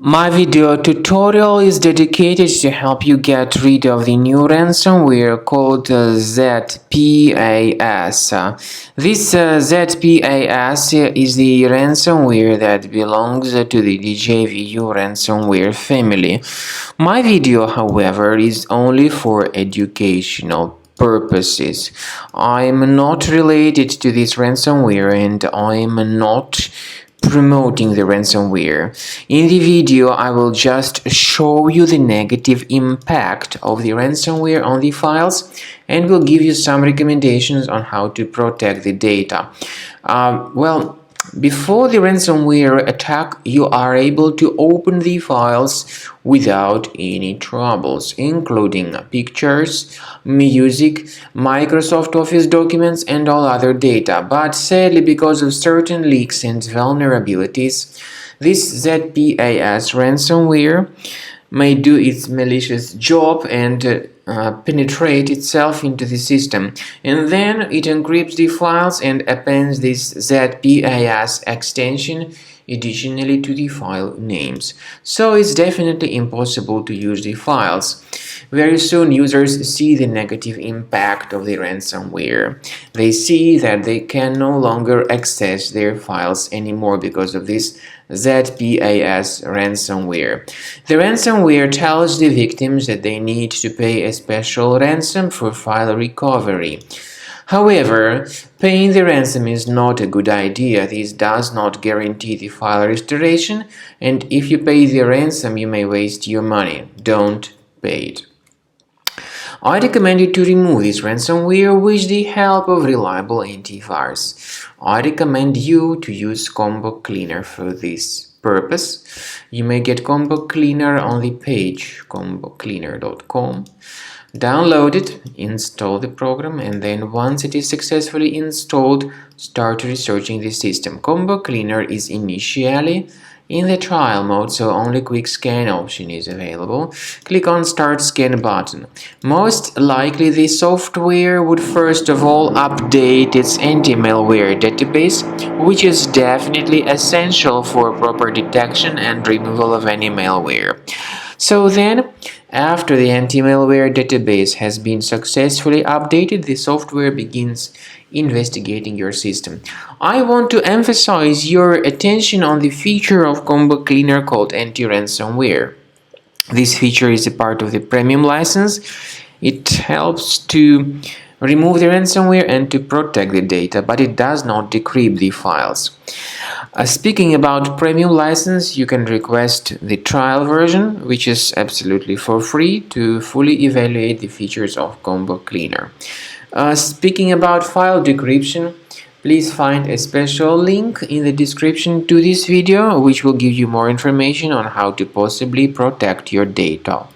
My video tutorial is dedicated to help you get rid of the new ransomware called Zpas. This Zpas is the ransomware that belongs to the DJVU ransomware family. My video, however, is only for educational purposes. I'm not related to this ransomware and I'm not promoting the ransomware. In the video, I will just show you the negative impact of the ransomware on the files and will give you some recommendations on how to protect the data. Before the ransomware attack, you are able to open the files without any troubles, including pictures, music, Microsoft Office documents, and all other data. But sadly, because of certain leaks and vulnerabilities, this Zpas ransomware may do its malicious job and penetrate itself into the system, and then it encrypts the files and appends this Zpas extension additionally to the file names. So it's definitely impossible to use the files. Very soon users see the negative impact of the ransomware. They see that they can no longer access their files anymore because of this Zpas ransomware. The ransomware tells the victims that they need to pay a special ransom for file recovery. However, paying the ransom is not a good idea. This does not guarantee the file restoration, and if you pay the ransom, you may waste your money. Don't pay it. I recommend you to remove this ransomware with the help of reliable antivirus. I recommend you to use Combo Cleaner for this purpose. You may get Combo Cleaner on the page combocleaner.com. Download it, install the program, and then once it is successfully installed, start researching the system. Combo Cleaner is initially in the trial mode, so only quick scan option is available. Click on Start Scan button. Most likely the software would first of all update its anti-malware database, which is definitely essential for proper detection and removal of any malware. So then, after the anti-malware database has been successfully updated, the software begins investigating your system. I want to emphasize your attention on the feature of Combo Cleaner called anti-ransomware. This feature is a part of the premium license. It helps to remove the ransomware and to protect the data, but it does not decrypt the files. Speaking about premium license, you can request the trial version, which is absolutely for free, to fully evaluate the features of Combo Cleaner. Speaking about file decryption, please find a special link in the description to this video, which will give you more information on how to possibly protect your data.